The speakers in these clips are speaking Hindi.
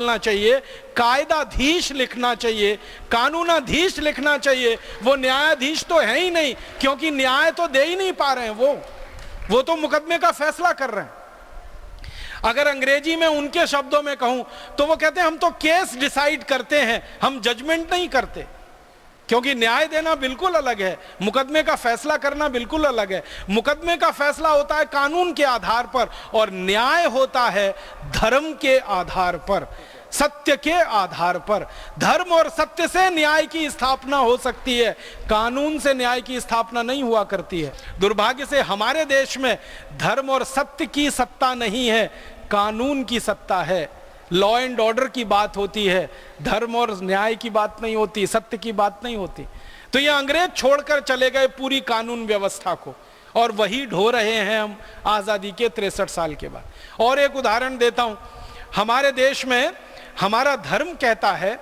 लिखना चाहिए, कायदाधीश लिखना चाहिए, कानूनाधीश लिखना चाहिए। वो न्यायाधीश तो है ही नहीं, क्योंकि न्याय तो दे ही नहीं पा रहे हैं। वो तो मुकदमे का फैसला कर रहे हैं। अगर अंग्रेजी में उनके शब्दों में कहूं तो वो कहते हैं हम तो केस डिसाइड करते हैं, हम जजमेंट नहीं करते। क्योंकि न्याय देना बिल्कुल अलग है, मुकदमे का फैसला करना बिल्कुल अलग है। मुकदमे का फैसला होता है कानून के आधार पर और न्याय होता है धर्म के आधार पर, सत्य के आधार पर। धर्म और सत्य से न्याय की स्थापना हो सकती है, कानून से न्याय की स्थापना नहीं हुआ करती है। दुर्भाग्य से हमारे देश में धर्म और सत्य की सत्ता नहीं है, कानून की सत्ता है। लॉ एंड ऑर्डर की बात होती है, धर्म और न्याय की बात नहीं होती, सत्य की बात नहीं होती। तो ये अंग्रेज छोड़कर चले गए पूरी कानून व्यवस्था को, और वही ढो रहे हैं हम आजादी के 63 साल के बाद। और एक उदाहरण देता हूं, हमारे देश में हमारा धर्म कहता है,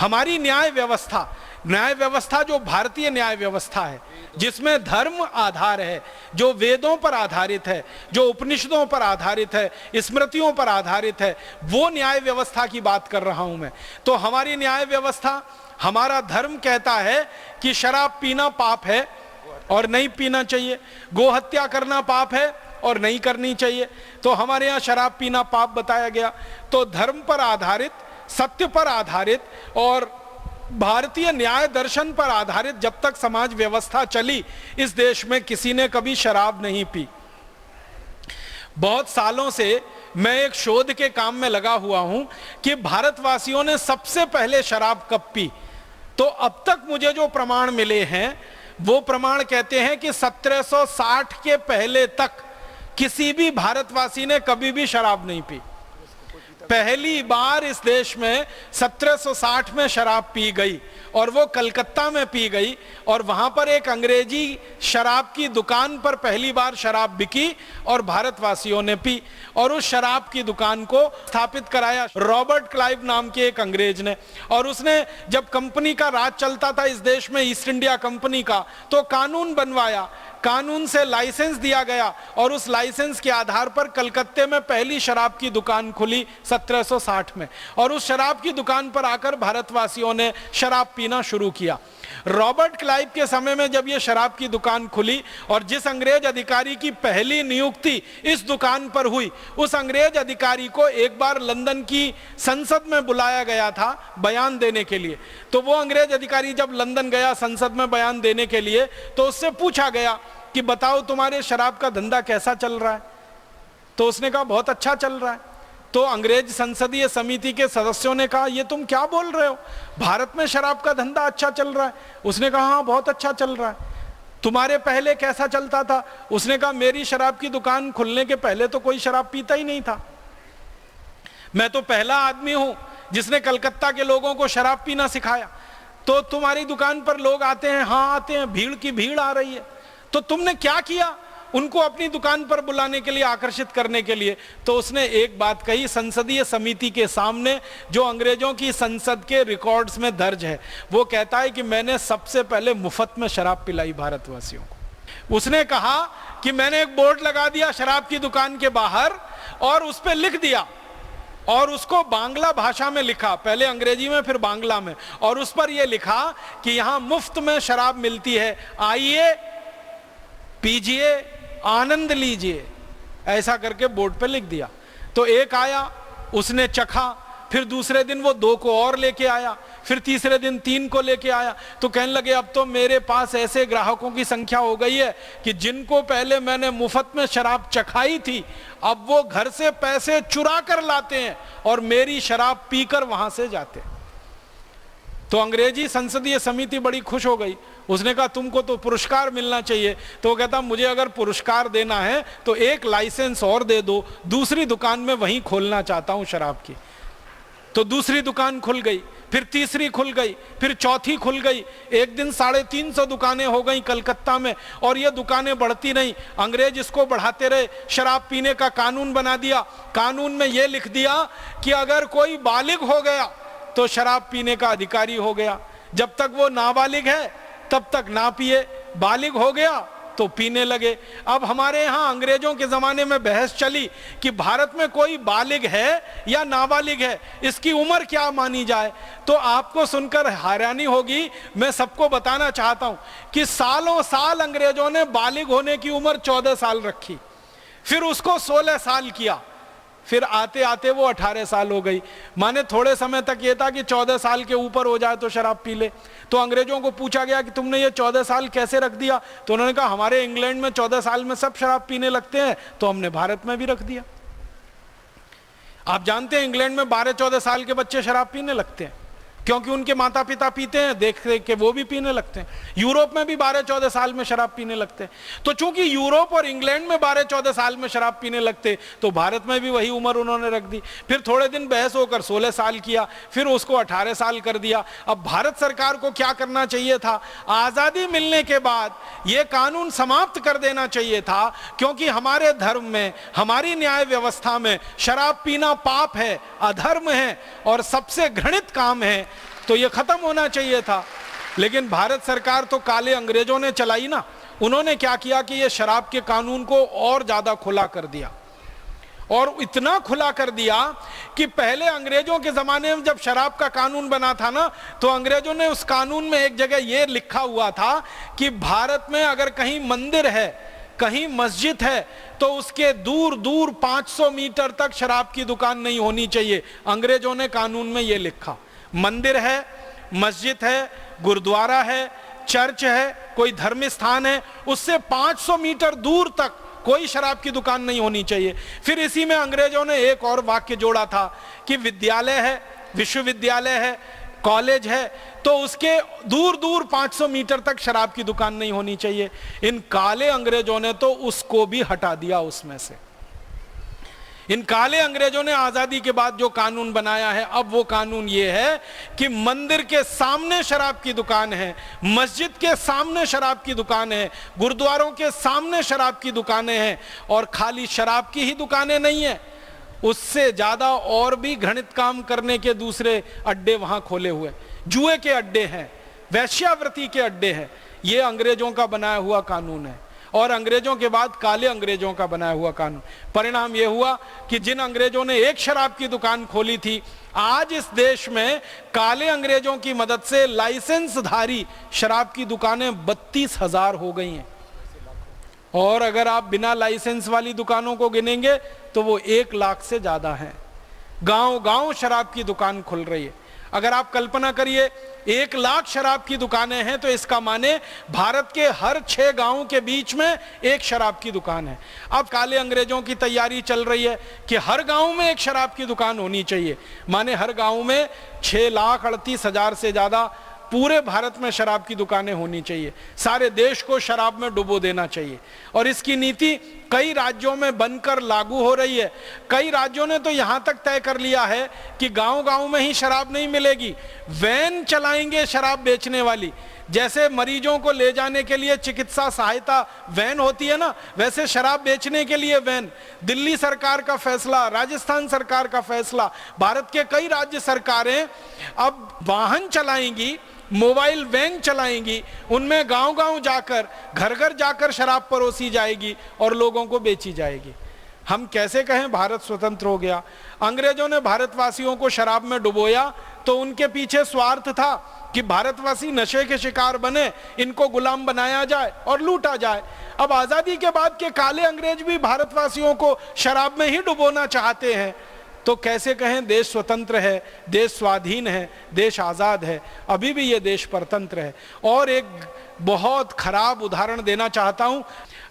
हमारी न्याय व्यवस्था जो भारतीय न्याय व्यवस्था है, जिसमें धर्म आधार है, जो वेदों पर आधारित है, जो उपनिषदों पर आधारित है, स्मृतियों पर आधारित है, वो न्याय व्यवस्था की बात कर रहा हूं मैं। तो हमारी न्याय व्यवस्था, हमारा धर्म कहता है कि शराब पीना पाप है और नहीं पीना चाहिए, गोहत्या करना पाप है और नहीं करनी चाहिए। तो हमारे यहाँ शराब पीना पाप बताया गया। तो धर्म पर आधारित, सत्य पर आधारित और भारतीय न्याय दर्शन पर आधारित जब तक समाज व्यवस्था चली, इस देश में किसी ने कभी शराब नहीं पी। बहुत सालों से मैं एक शोध के काम में लगा हुआ हूं कि भारतवासियों ने सबसे पहले शराब कब पी। तो अब तक मुझे जो प्रमाण मिले हैं वो प्रमाण कहते हैं कि 1760 के पहले तक किसी भी भारतवासी ने कभी भी शराब नहीं पी। पहली बार इस देश में 1760 में शराब पी गई, और वो कलकत्ता में पी गई, और वहां पर एक अंग्रेजी शराब की दुकान पर पहली बार शराब बिकी और भारतवासियों ने पी। और उस शराब की दुकान को स्थापित कराया रॉबर्ट क्लाइव नाम के एक अंग्रेज ने। और उसने, जब कंपनी का राज चलता था इस देश में, ईस्ट इंडिया कंपनी का, तो कानून बनवाया, कानून से लाइसेंस दिया गया, और उस लाइसेंस के आधार पर कलकत्ते में पहली शराब की दुकान खुली 1760 में। और उस शराब की दुकान पर आकर भारतवासियों ने शराब पीना शुरू किया। रॉबर्ट क्लाइव के समय में जब यह शराब की दुकान खुली और जिस अंग्रेज अधिकारी की पहली नियुक्ति इस दुकान पर हुई, उस अंग्रेज अधिकारी को एक बार लंदन की संसद में बुलाया गया था बयान देने के लिए। तो वो अंग्रेज अधिकारी जब लंदन गया संसद में बयान देने के लिए, तो उससे पूछा गया कि बताओ तुम्हारे शराब का धंधा कैसा चल रहा है। तो उसने कहा बहुत अच्छा चल रहा है। तो अंग्रेज संसदीय समिति के सदस्यों ने कहा ये तुम क्या बोल रहे हो, भारत में शराब का धंधा अच्छा चल रहा है। उसने कहा हाँ बहुत अच्छा चल रहा है। तुम्हारे पहले कैसा चलता था? उसने कहा मेरी शराब की दुकान खुलने के पहले तो कोई शराब पीता ही नहीं था। मैं तो पहला आदमी हूं जिसने कलकत्ता के लोगों को शराब पीना सिखाया। तो तुम्हारी दुकान पर लोग आते हैं, हाँ आते हैं, भीड़ की भीड़ आ रही है। तो तुमने क्या किया उनको अपनी दुकान पर बुलाने के लिए, आकर्षित करने के लिए? तो उसने एक बात कही संसदीय समिति के सामने, जो अंग्रेजों की संसद के रिकॉर्ड्स में दर्ज है। वो कहता है कि मैंने सबसे पहले मुफ्त में शराब पिलाई भारतवासियों को। उसने कहा कि मैंने एक बोर्ड लगा दिया शराब की दुकान के बाहर और उस पर लिख दिया, और उसको बांग्ला भाषा में लिखा, पहले अंग्रेजी में फिर बांग्ला में, और उस पर यह लिखा कि यहां मुफ्त में शराब मिलती है, आइए पीजिए, आनंद लीजिए। ऐसा करके बोर्ड पे लिख दिया। तो एक आया, उसने चखा, फिर दूसरे दिन वो 2 को और लेके आया, फिर तीसरे दिन 3 को लेके आया। तो कहने लगे अब तो मेरे पास ऐसे ग्राहकों की संख्या हो गई है कि जिनको पहले मैंने मुफ्त में शराब चखाई थी, अब वो घर से पैसे चुरा कर लाते हैं और मेरी शराब पीकर वहां से जाते हैं। तो अंग्रेजी संसदीय समिति बड़ी खुश हो गई। उसने कहा तुमको तो पुरस्कार मिलना चाहिए। तो वो कहता मुझे अगर पुरस्कार देना है तो एक लाइसेंस और दे दो, दूसरी दुकान में वहीं खोलना चाहता हूं शराब की। तो दूसरी दुकान खुल गई, फिर तीसरी खुल गई, फिर चौथी खुल गई। एक दिन 350 दुकानें हो गई कलकत्ता में, और ये दुकानें बढ़ती नहीं। अंग्रेज इसको बढ़ाते रहे, शराब पीने का कानून बना दिया। कानून में यह लिख दिया कि अगर कोई बालिग हो गया तो शराब पीने का अधिकारी हो गया। जब तक वो नाबालिग है तब तक ना पिए, बालिग हो गया तो पीने लगे। अब हमारे यहाँ अंग्रेजों के ज़माने में बहस चली कि भारत में कोई बालिग है या नाबालिग है, इसकी उम्र क्या मानी जाए। तो आपको सुनकर हैरानी होगी, मैं सबको बताना चाहता हूँ कि सालों साल अंग्रेजों ने बालिग होने की उम्र 14 साल रखी, फिर उसको 16 साल किया, फिर आते आते वो 18 साल हो गई। माने थोड़े समय तक ये था कि 14 साल के ऊपर हो जाए तो शराब पी ले। तो अंग्रेजों को पूछा गया कि तुमने ये 14 साल कैसे रख दिया, तो उन्होंने कहा हमारे इंग्लैंड में 14 साल में सब शराब पीने लगते हैं, तो हमने भारत में भी रख दिया। आप जानते हैं इंग्लैंड में 12-14 साल के बच्चे शराब पीने लगते हैं, क्योंकि उनके माता पिता पीते हैं, देख देख के वो भी पीने लगते हैं। यूरोप में भी 12-14 साल में शराब पीने लगते हैं। तो चूंकि यूरोप और इंग्लैंड में 12-14 साल में शराब पीने लगते, तो भारत में भी वही उम्र उन्होंने रख दी। फिर थोड़े दिन बहस होकर 16 साल किया, फिर उसको 18 साल कर दिया। अब भारत सरकार को क्या करना चाहिए था, आजादी मिलने के बाद यह कानून समाप्त कर देना चाहिए था, क्योंकि हमारे धर्म में, हमारी न्याय व्यवस्था में शराब पीना पाप है, अधर्म है और सबसे घृणित काम है, तो ये खत्म होना चाहिए था। लेकिन भारत सरकार तो काले अंग्रेजों ने चलाई ना, उन्होंने क्या किया कि ये शराब के कानून को और ज्यादा खुला कर दिया, और इतना खुला कर दिया कि पहले अंग्रेजों के जमाने में जब शराब का कानून बना था ना, तो अंग्रेजों ने उस कानून में एक जगह ये लिखा हुआ था कि भारत में अगर कहीं मंदिर है, कहीं मस्जिद है, तो उसके दूर दूर 500 मीटर तक शराब की दुकान नहीं होनी चाहिए। अंग्रेजों ने कानून में ये लिखा। मंदिर है, मस्जिद है, गुरुद्वारा है, चर्च है, कोई धर्म स्थान है, उससे 500 मीटर दूर तक कोई शराब की दुकान नहीं होनी चाहिए। फिर इसी में अंग्रेजों ने एक और वाक्य जोड़ा था कि विद्यालय है, विश्वविद्यालय है, कॉलेज है, तो उसके दूर दूर 500 मीटर तक शराब की दुकान नहीं होनी चाहिए। इन काले अंग्रेजों ने तो उसको भी हटा दिया उसमें से। इन काले अंग्रेजों ने आजादी के बाद जो कानून बनाया है, अब वो कानून ये है कि मंदिर के सामने शराब की दुकान है, मस्जिद के सामने शराब की दुकान है, गुरुद्वारों के सामने शराब की दुकानें हैं, और खाली शराब की ही दुकानें नहीं है, उससे ज्यादा और भी घृणित काम करने के दूसरे अड्डे वहां खोले हुए, जुए के अड्डे हैं, वैश्यावृत्ति के अड्डे हैं। ये अंग्रेजों का बनाया हुआ कानून है, और अंग्रेजों के बाद काले अंग्रेजों का बनाया हुआ कानून। परिणाम यह हुआ कि जिन अंग्रेजों ने एक शराब की दुकान खोली थी, आज इस देश में काले अंग्रेजों की मदद से लाइसेंसधारी शराब की दुकानें 32,000 हो गई हैं, और अगर आप बिना लाइसेंस वाली दुकानों को गिनेंगे तो वो 1 लाख से ज्यादा हैं। गांव गांव शराब की दुकान खुल रही है। अगर आप कल्पना करिए 1 लाख शराब की दुकानें हैं, तो इसका माने भारत के हर 6 गांवों के बीच में एक शराब की दुकान है। अब काले अंग्रेजों की तैयारी चल रही है कि हर गांव में एक शराब की दुकान होनी चाहिए, माने हर गांव में 6,38,000 से ज्यादा पूरे भारत में शराब की दुकानें होनी चाहिए। सारे देश को शराब में डुबो देना चाहिए, और इसकी नीति कई राज्यों में बनकर लागू हो रही है। कई राज्यों ने तो यहां तक तय कर लिया है कि गांव-गांव में ही शराब नहीं मिलेगी, वैन चलाएंगे शराब बेचने वाली। जैसे मरीजों को ले जाने के लिए चिकित्सा सहायता वैन होती है ना, वैसे शराब बेचने के लिए वैन। दिल्ली सरकार का फैसला, राजस्थान सरकार का फैसला, भारत के कई राज्य सरकारें अब वाहन चलाएंगी, मोबाइल वैन चलाएंगी, उनमें गांव-गांव जाकर, घर-घर जाकर शराब परोसी जाएगी और लोगों को बेची जाएगी। हम कैसे कहें भारत स्वतंत्र हो गया? अंग्रेजों ने भारतवासियों को शराब में डुबोया, तो उनके पीछे स्वार्थ था कि भारतवासी नशे के शिकार बने, इनको गुलाम बनाया जाए और लूटा जाए। अब आजादी के बाद के काले अंग्रेज भी भारतवासियों को शराब में ही डुबोना चाहते हैं, तो कैसे कहें देश स्वतंत्र है, देश स्वाधीन है, देश आजाद है? अभी भी ये देश परतंत्र है। और एक बहुत खराब उदाहरण देना चाहता हूं,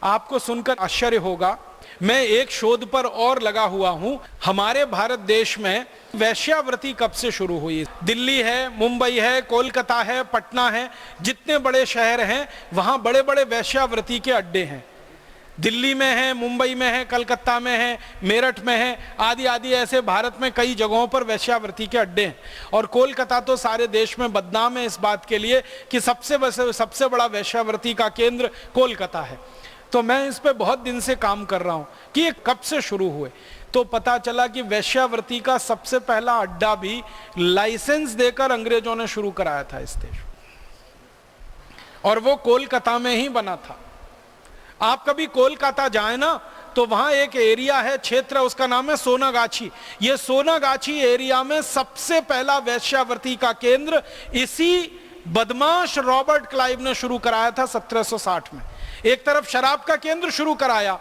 आपको सुनकर आश्चर्य होगा। मैं एक शोध पर और लगा हुआ हूं। हमारे भारत देश में वैश्यावृत्ति कब से शुरू हुई? दिल्ली है, मुंबई है, कोलकाता है, पटना है, जितने बड़े शहर हैं वहां बड़े बड़े वैश्यावृत्ति के अड्डे हैं। दिल्ली में है, मुंबई में है, कलकत्ता में है, मेरठ में है, आदि आदि ऐसे भारत में कई जगहों पर वैश्यावृत्ति के अड्डे हैं। और कोलकाता तो सारे देश में बदनाम है इस बात के लिए कि सबसे बड़ा वैश्यावृत्ति का केंद्र कोलकाता है। तो मैं इस पे बहुत दिन से काम कर रहा हूं कि ये कब से शुरू हुए। तो पता चला कि वैश्यावृत्ति का सबसे पहला अड्डा भी लाइसेंस देकर अंग्रेजों ने शुरू कराया था इस देश, और वो कोलकाता में ही बना था। आप कभी कोलकाता जाए ना, तो वहां एक एरिया है, क्षेत्र, उसका नाम है सोनागाछी। ये सोनागाछी एरिया में सबसे पहला वेश्यावृत्ति का केंद्र इसी बदमाश रॉबर्ट क्लाइव ने शुरू कराया था 1760 में। एक तरफ शराब का केंद्र शुरू कराया,